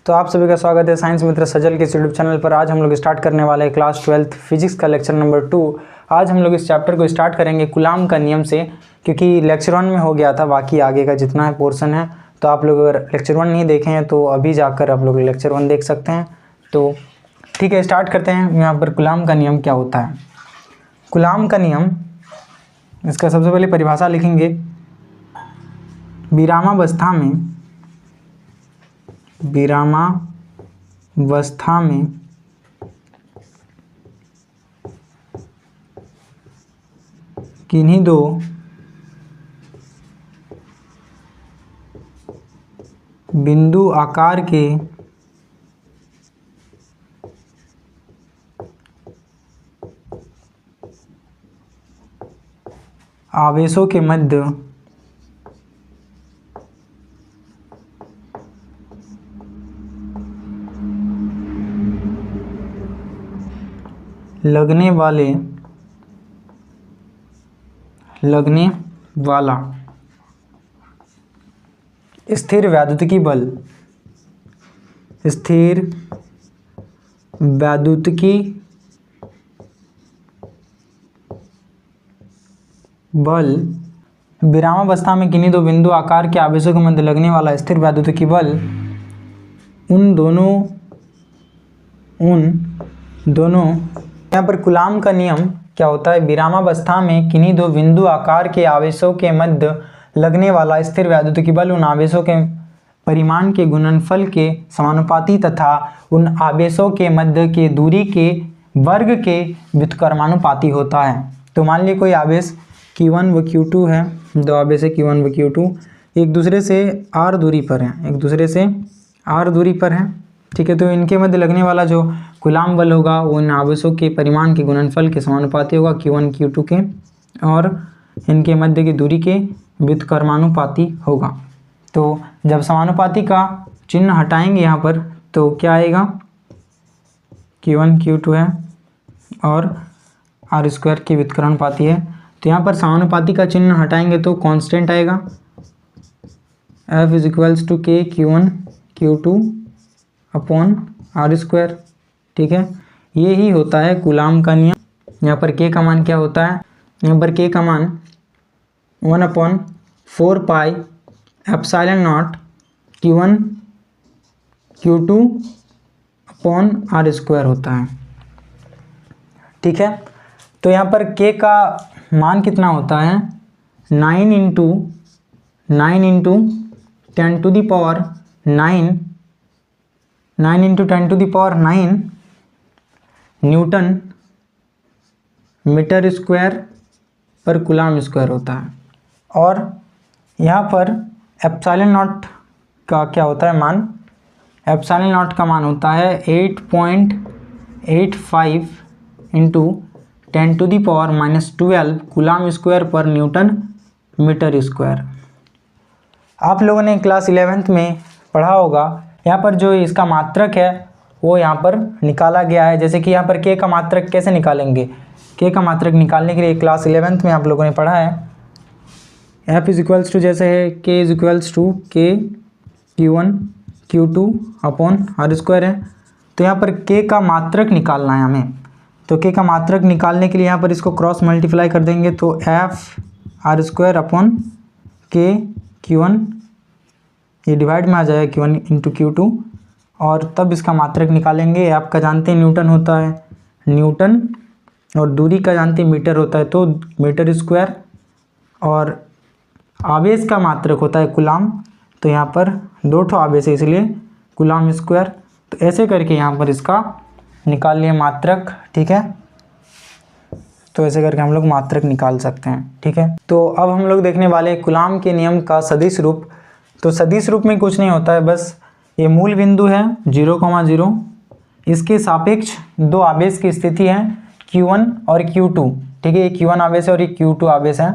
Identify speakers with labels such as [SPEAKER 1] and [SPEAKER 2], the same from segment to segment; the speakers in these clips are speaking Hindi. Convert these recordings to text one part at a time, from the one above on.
[SPEAKER 1] तो आप सभी का स्वागत है साइंस मित्र सजल के यूट्यूब चैनल पर। आज हम लोग स्टार्ट करने वाले हैं क्लास 12th फिजिक्स का लेक्चर नंबर 2। आज हम लोग इस चैप्टर को स्टार्ट करेंगे कूलाम का नियम से, क्योंकि लेक्चर 1 में हो गया था, बाकी आगे का जितना है पोर्शन है। तो आप लोग अगर लेक्चर 1 नहीं देखे हैं तो अभी जाकर आप लोग लेक्चर 1 देख सकते हैं। तो ठीक है, स्टार्ट करते हैं। यहाँ पर कूलाम का नियम क्या होता है। कूलाम का नियम, इसका सबसे पहले परिभाषा लिखेंगे। विरामावस्था में किन्हीं दो बिंदु आकार के आवेशों के मध्य लगने वाला स्थिर वैद्युतिकी बल विरामावस्था में किन्हीं दो बिंदु आकार के आवेशों के मध्य लगने वाला स्थिर वैद्युतिकी बल उन दोनों यहाँ पर कूलाम का नियम क्या होता है। विरामावस्था में किन्हीं दो बिंदु आकार के आवेशों के मध्य लगने वाला स्थिर वैद्युतिकी बल उन आवेशों के परिमाण के गुणनफल के समानुपाती तथा उन आवेशों के मध्य के दूरी के वर्ग के व्युत्क्रमानुपाती होता है। तो मान लीजिए कोई आवेश Q1 व Q2 है, दो आवेश है Q1 व Q2, एक दूसरे से r दूरी पर है, ठीक है। तो इनके मध्य लगने वाला जो कूलाम बल होगा वो इन आवेशों के परिमाण के गुणनफल के समानुपाती होगा Q1 Q2 के, और इनके मध्य की दूरी के व्युत्क्रमानुपाती होगा। तो जब समानुपाती का चिन्ह हटाएंगे यहाँ पर तो क्या आएगा, Q1 Q2 है और r स्क्वायर के व्युत्क्रमानुपाती है। तो यहाँ पर समानुपाती का चिन्ह हटाएंगे तो कांस्टेंट आएगा, F is equals to K Q1 Q2 upon r square, ठीक है। ये ही होता है कूलाम का नियम। यहाँ पर K का मान क्या होता है, यहाँ पर K का मान 1/4 pi epsilon not Q1 Q2 upon r square होता है, ठीक है। तो यहाँ पर K का मान कितना होता है, 9 into 10 to the power 9 newton metre square पर कूलाम स्क्वायर होता है। और यहाँ पर एप्सिलॉन नॉट का क्या होता है मान, एप्सिलॉन नॉट का मान होता है 8.85 into 10 to the power -12 coulomb square पर न्यूटन मीटर स्क्वायर। आप लोगों ने क्लास 11th में पढ़ा होगा, यहाँ पर जो इसका मात्रक है वो यहाँ पर निकाला गया है। जैसे कि यहाँ पर K का मात्रक कैसे निकालेंगे, K का मात्रक निकालने के लिए क्लास 11th में आप लोगों ने पढ़ा है, F इज इक्वल्स टू जैसे है K is equals to K Q1 Q2 upon r square है। तो यहाँ पर K का मात्रक निकालना है हमें। तो K का मात्रक निकालने के लिए यहाँ पर इसको क्रॉस मल्टीप्लाई कर देंगे तो F r square upon K Q1, ये डिवाइड में आ जाएगा Q1 इंटू Q2, और तब इसका मात्रक निकालेंगे। आपका जानते हैं न्यूटन होता है, न्यूटन, और दूरी का जानते हैं मीटर होता है, तो मीटर स्क्वायर, और आवेश का मात्रक होता है कूलाम। तो यहाँ पर दो ठो आवेश है इसलिए कूलाम स्क्वायर। तो ऐसे करके यहाँ पर इसका निकाल लिए मात्रक, ठीक है। तो ऐसे करके हम लोग मात्रक निकाल सकते हैं, ठीक है। तो अब हम लोग देखने वाले हैं कूलाम के नियम का सदिश रूप। तो सदिश रूप में कुछ नहीं होता है, बस ये मूल बिंदु है 0,0, इसके सापेक्ष दो आवेश की स्थिति है Q1 और Q2, ठीक है। ये Q1 आवेश है और ये Q2 आवेश है।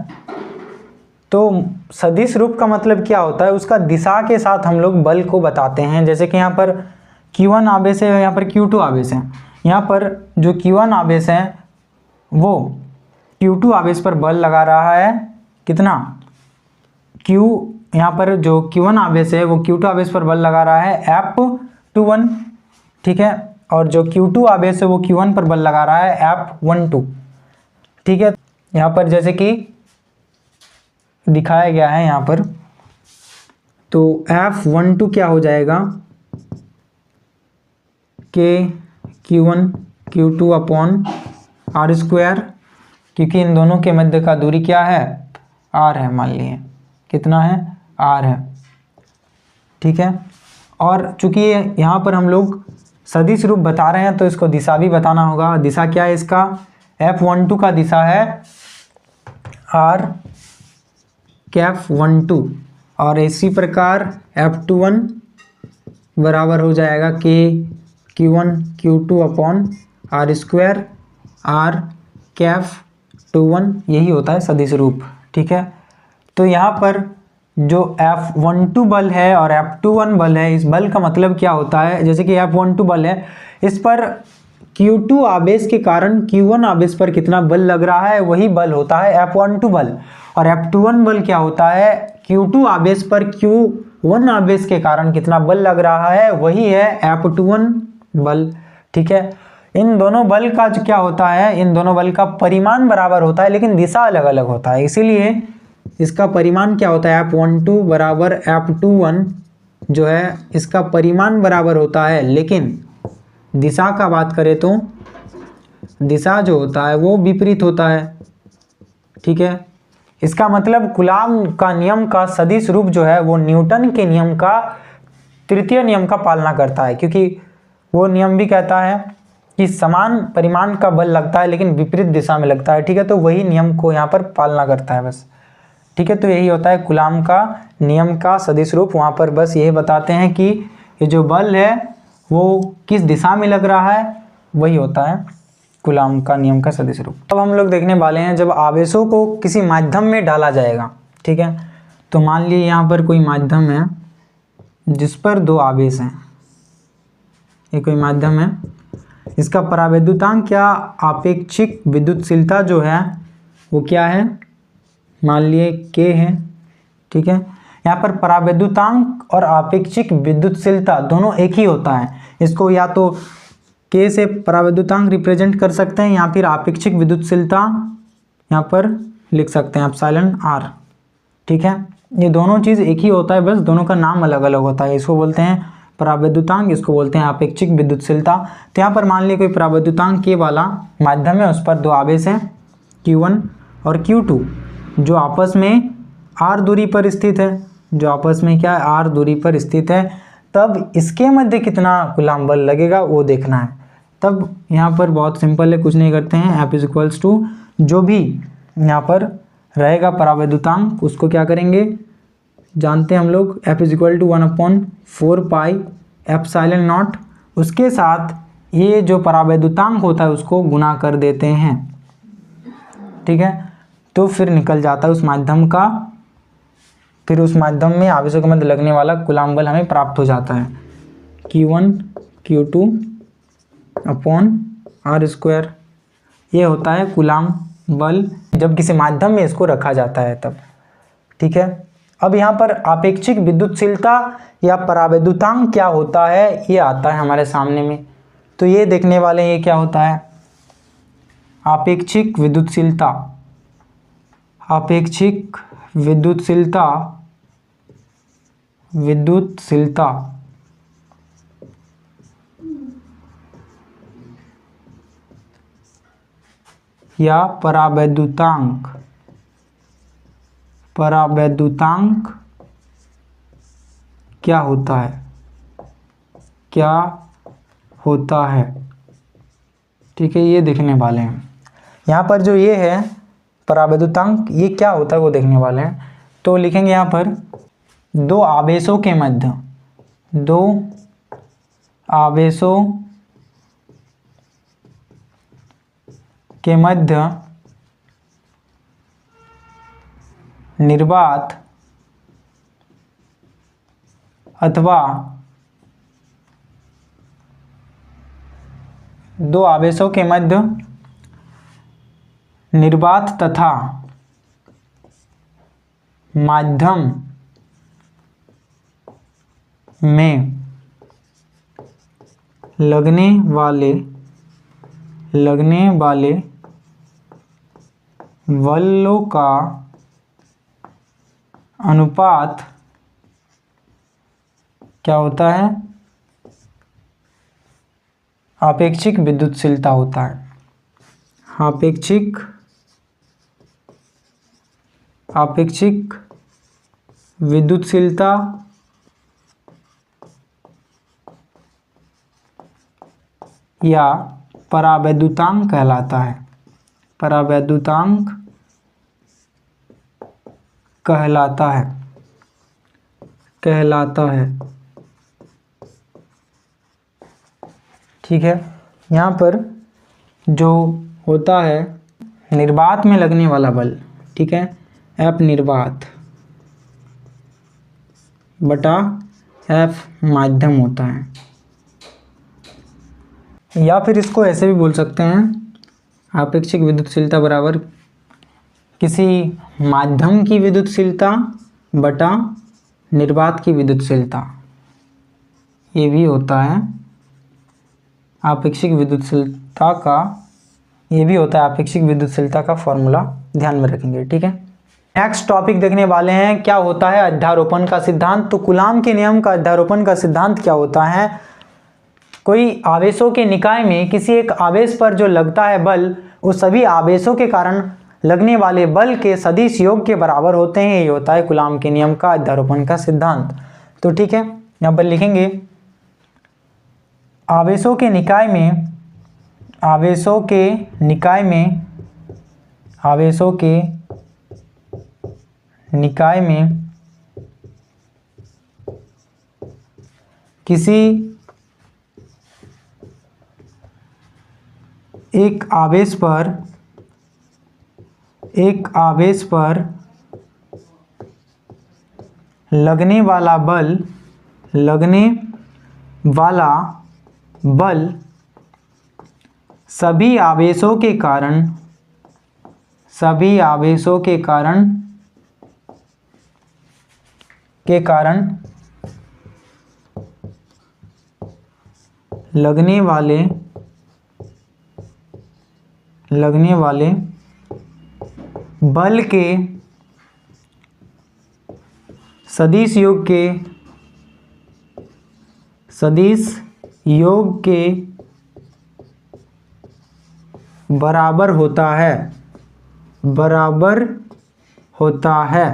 [SPEAKER 1] तो सदिश रूप का मतलब क्या होता है, उसका दिशा के साथ हम लोग बल को बताते हैं। जैसे कि यहाँ पर Q1 आवेश है, यहाँ पर Q2 आवेश है। यहाँ पर जो Q1 आवेश है वो Q2 आवेश पर बल लगा रहा है, कितना, Q यहाँ पर जो Q1 आवेश है वो Q2 आवेश पर बल लगा रहा है F F21, ठीक है, और जो Q2 आवेश है वो Q1 पर बल लगा रहा है F12, ठीक है। यहाँ पर जैसे कि दिखाया गया है यहाँ पर, तो F12 क्या हो जाएगा K Q1 Q2 upon R square, क्योंकि इन दोनों के मध्य का दूरी क्या है, R है, मान लिए कितना है, R है, ठीक है। और चूंकि यहाँ पर हम लोग सदिश रूप बता रहे हैं तो इसको दिशा भी बताना होगा। दिशा क्या है इसका, F12 का दिशा है R कैफ 12, और इसी प्रकार F21 बराबर हो जाएगा K Q1 Q2 upon R square R Kaif 21, यही होता है सदिश रूप, ठीक है। तो यहाँ पर जो F12 बल है और F21 बल है, इस बल का मतलब क्या होता है, जैसे कि F12 बल है, इस पर Q2 आवेश के कारण Q1 आवेश पर कितना बल लग रहा है, वही बल होता है F12 बल। और F21 बल क्या होता है, Q2 आवेश पर Q1 आवेश के कारण कितना बल लग रहा है, वही है F21 बल, ठीक है। इन दोनों बल का क्या होता है, इन दोनों बल का परिमाण बराबर होता है लेकिन दिशा अलग अलग होता है, इसीलिए इसका परिमाण क्या होता है, F12 बराबर F21 जो है इसका परिमाण बराबर होता है, लेकिन दिशा का बात करें तो दिशा जो होता है वो विपरीत होता है, ठीक है। इसका मतलब कूलॉम का नियम का सदिश रूप जो है वो न्यूटन के नियम का तृतीय नियम का पालना करता है, क्योंकि वो नियम भी कहता है कि समान परिमाण का बल लगता है लेकिन विपरीत दिशा में लगता है, ठीक है। तो वही नियम को यहाँ पर पालना करता है बस, ठीक है। तो यही होता है कूलॉम का नियम का सदिश रूप। वहाँ पर बस यही बताते हैं कि ये जो बल है वो किस दिशा में लग रहा है, वही होता है कूलॉम का नियम का सदिश रूप। अब हम लोग देखने वाले हैं जब आवेशों को किसी माध्यम में डाला जाएगा, ठीक है। तो मान लीजिए यहाँ पर कोई माध्यम है जिस पर दो आवेश हैं, ये कोई माध्यम है, इसका परावैद्युतांक या आपेक्षिक विद्युतशीलता जो है वो क्या है, मान लिए K है, ठीक है। यहाँ पर परावैद्युतांक और आपेक्षिक विद्युतशीलता दोनों एक ही होता है, इसको या तो K से परावैद्युतांक रिप्रेजेंट कर सकते हैं या फिर आपेक्षिक विद्युतशीलता यहाँ पर लिख सकते हैं एप्सिलॉन R, ठीक है। ये दोनों चीज़ एक ही होता है, बस दोनों का नाम अलग अलग होता है, इसको बोलते हैं परावैद्युतांक, इसको बोलते हैं आपेक्षिक विद्युतशीलता। तो यहाँ पर मान लीजिए कोई परावैद्युतांक K वाला माध्यम है, उस पर दो आवेश हैं Q1 और Q2 जो आपस में R दूरी पर स्थित है, जो आपस में क्या है, R दूरी पर स्थित है। तब इसके मध्य कितना कूलॉम बल लगेगा वो देखना है। तब यहाँ पर बहुत सिंपल है, कुछ नहीं करते हैं, F इक्वल्स टू जो भी यहाँ पर रहेगा परावैद्युतांक उसको क्या करेंगे, जानते हैं हम लोग, F equal to 1/4 pi epsilon naught, उसके साथ ये जो परावैद्युतांक होता है उसको गुना कर देते हैं, ठीक है। तो फिर निकल जाता है उस माध्यम का, फिर उस माध्यम में आवेशों के मध्य लगने वाला कूलॉम बल हमें प्राप्त हो जाता है Q1 Q2 upon R square. ये होता है कूलॉम बल जब किसी माध्यम में इसको रखा जाता है तब, ठीक है। अब यहाँ पर आपेक्षिक विद्युतशीलता या परावैद्युतांक क्या होता है ये आता है हमारे सामने में, तो ये देखने वाले ये क्या होता है, आपेक्षिक विद्युतशीलता, आपेक्षिक विद्युतशीलता, विद्युतशीलता या परावैद्युतांक, परावैद्युतांक क्या होता है, क्या होता है, ठीक है। ये देखने वाले हैं यहाँ पर जो ये है परावैद्युतांक, ये क्या होता है वो देखने वाले हैं। तो लिखेंगे यहाँ पर दो आवेशों के मध्य, दो आवेशों के मध्य निर्वात अथवा दो आवेशों के मध्य निर्वात तथा माध्यम में लगने वाले बलों का अनुपात क्या होता है? आपेक्षिक विद्युतशीलता होता है। आपेक्षिक विद्युतशीलता या परावैद्युतांक कहलाता है। परावैद्युतांक कहलाता है। ठीक है, यहाँ पर जो होता है निर्वात में लगने वाला बल, ठीक है, F निर्वात बटा F माध्यम होता है। या फिर इसको ऐसे भी बोल सकते हैं, आपेक्षिक विद्युतशीलता बराबर किसी माध्यम की विद्युतशीलता बटा निर्वात की विद्युतशीलता, ये भी होता है आपेक्षिक विद्युतशीलता का, ये भी होता है आपेक्षिक विद्युतशीलता का फॉर्मूला, ध्यान में रखेंगे। ठीक है, नेक्स्ट टॉपिक देखने वाले हैं, क्या होता है अध्यारोपण का सिद्धांत। तो कूलाम के नियम का अध्यारोपण का सिद्धांत क्या होता है? कोई आवेशों के निकाय में किसी एक आवेश पर जो लगता है बल, उस सभी आवेशों के कारण लगने वाले बल के सदिश योग के बराबर होते हैं। ये होता है कूलाम के नियम का अध्यारोपण का सिद्धांत। तो ठीक है, यहाँ पर लिखेंगे आवेशों के निकाय में किसी एक आवेश पर लगने वाला बल सभी आवेशों के कारण लगने वाले बल के सदिश योग के बराबर होता है।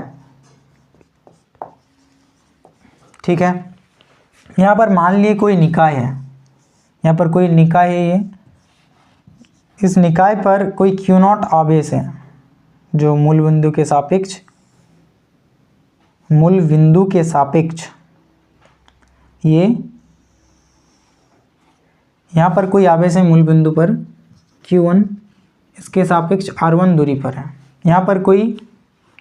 [SPEAKER 1] ठीक है, यहाँ पर मान लिए कोई निकाय है, यहाँ पर कोई निकाय है, ये इस निकाय पर कोई Q0 आवेश है जो मूल बिंदु के सापेक्ष ये यहाँ पर कोई आवेश है मूल बिंदु पर Q1, इसके सापेक्ष R1 दूरी पर है। यहाँ पर कोई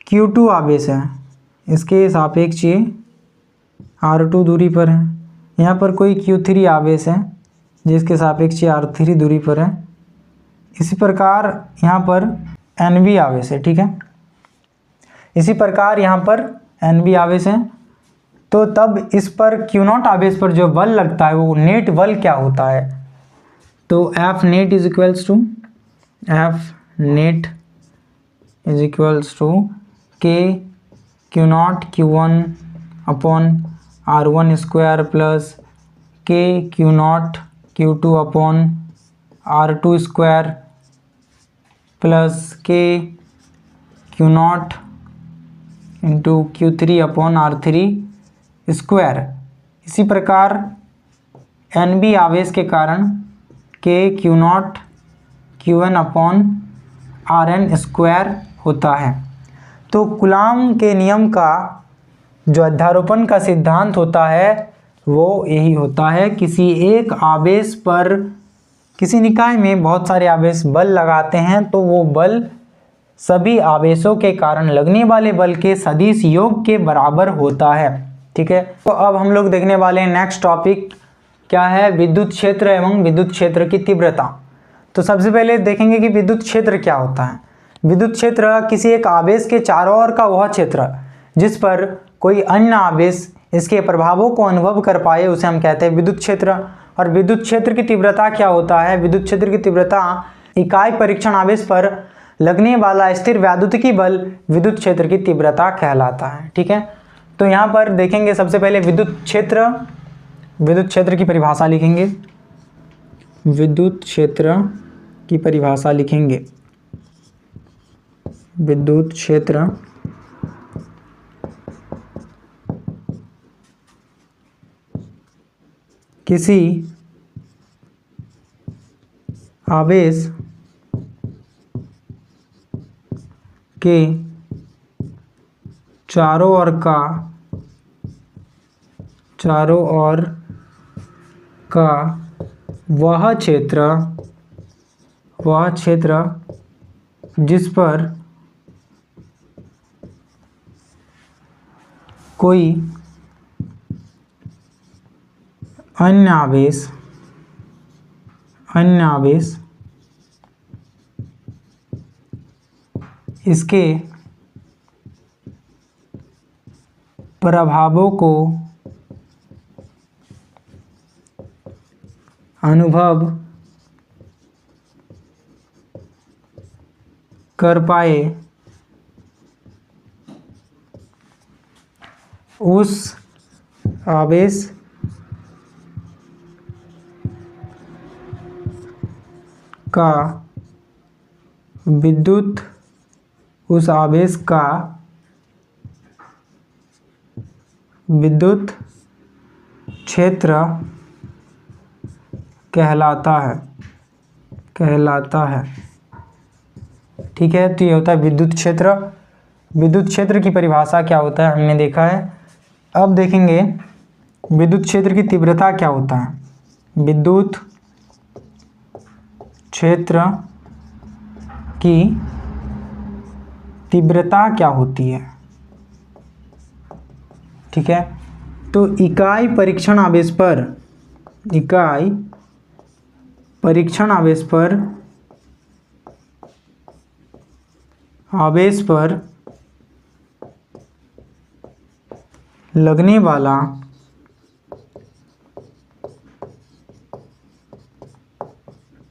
[SPEAKER 1] Q2 आवेश है, इसके सापेक्ष ये R2 दूरी पर है। यहाँ पर कोई Q3 आवेश है जिसके सापेक्ष ये R3 दूरी पर है। इसी प्रकार यहाँ पर NB आवेश है। ठीक है, इसी प्रकार यहाँ पर NB आवेश है। तो तब इस पर Q0 आवेश पर जो बल लगता है वो नेट बल क्या होता है? तो F net is equals to K Q0 Q1 upon R1 square plus K Q0 Q2 upon R2 square plus K Q0 into Q3 upon R3 square. इसी प्रकार NB आवेश के कारण K Q0 Q1 upon Rn square होता है। तो कूलाम के नियम का जो अध्यारोपण का सिद्धांत होता है वो यही होता है, किसी एक आवेश पर किसी निकाय में बहुत सारे आवेश बल लगाते हैं तो वो बल सभी आवेशों के कारण लगने वाले बल के सदिश योग के बराबर होता है। ठीक है, तो अब हम लोग देखने वाले हैं नेक्स्ट टॉपिक क्या है, विद्युत क्षेत्र एवं विद्युत क्षेत्र की तीव्रता। तो सबसे पहले देखेंगे कि विद्युत क्षेत्र क्या होता है। विद्युत क्षेत्र किसी एक आवेश के चारों ओर का वह क्षेत्र जिस पर कोई अन्य आवेश इसके प्रभावों को अनुभव कर पाए उसे हम कहते हैं विद्युत क्षेत्र। और विद्युत क्षेत्र की तीव्रता क्या होता है? विद्युत क्षेत्र की तीव्रता इकाई परीक्षण आवेश पर लगने वाला स्थिर वैद्युतिकी बल विद्युत क्षेत्र की तीव्रता कहलाता है। ठीक है, तो यहाँ पर देखेंगे सबसे पहले विद्युत क्षेत्र की परिभाषा लिखेंगे। विद्युत क्षेत्र की परिभाषा लिखेंगे। विद्युत क्षेत्र किसी आवेश के चारों ओर का वह क्षेत्र जिस पर कोई अन्य आवेश इसके प्रभावों को अनुभव कर पाए, उस आवेश का विद्युत क्षेत्र कहलाता है। ठीक है, तो ये होता है विद्युत क्षेत्र। विद्युत क्षेत्र की परिभाषा क्या होता है हमने देखा है। अब देखेंगे विद्युत क्षेत्र की तीव्रता क्या होता है। विद्युत क्षेत्र की तीव्रता क्या होती है? ठीक है, तो इकाई परीक्षण आवेश पर लगने वाला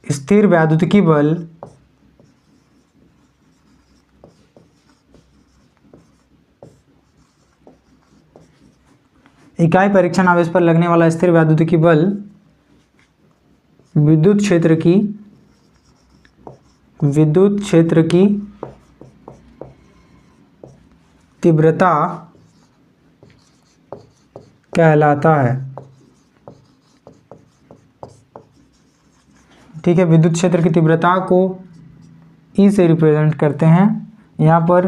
[SPEAKER 1] स्थिर वैद्युतिकी बल इकाई परीक्षण आवेश पर लगने वाला स्थिर वैद्युतिकी बल विद्युत क्षेत्र की तीव्रता कहलाता है। ठीक है, विद्युत क्षेत्र की तीव्रता को E से रिप्रेजेंट करते हैं यहाँ पर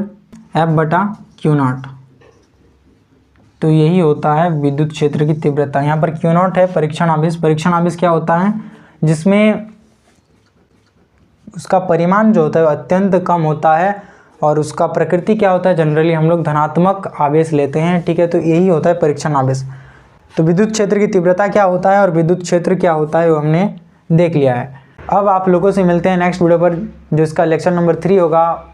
[SPEAKER 1] F/Q0। तो यही होता है विद्युत क्षेत्र की तीव्रता। यहाँ पर Q0 है परीक्षण आवेश क्या होता है? जिसमें उसका परिमाण जो होता है अत्यंत कम होता है और उसका प्रकृति क्या होता है, जनरली हम लोग धनात्मक आवेश लेते हैं। ठीक है, तो यही होता है परीक्षण आवेश। तो विद्युत क्षेत्र की तीव्रता क्या होता है और विद्युत क्षेत्र क्या होता है वो हमने देख लिया है। अब आप लोगों से मिलते हैं नेक्स्ट वीडियो पर, जो इसका लेक्चर नंबर 3 होगा।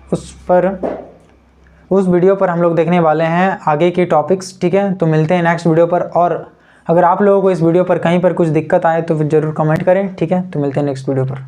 [SPEAKER 1] उस वीडियो पर हम लोग देखने वाले हैं आगे के टॉपिक्स। ठीक है, तो मिलते हैं नेक्स्ट वीडियो पर। और अगर आप लोगों को इस वीडियो पर कहीं पर कुछ दिक्कत आए तो फिर ज़रूर कमेंट करें। ठीक है, तो मिलते हैं नेक्स्ट वीडियो पर।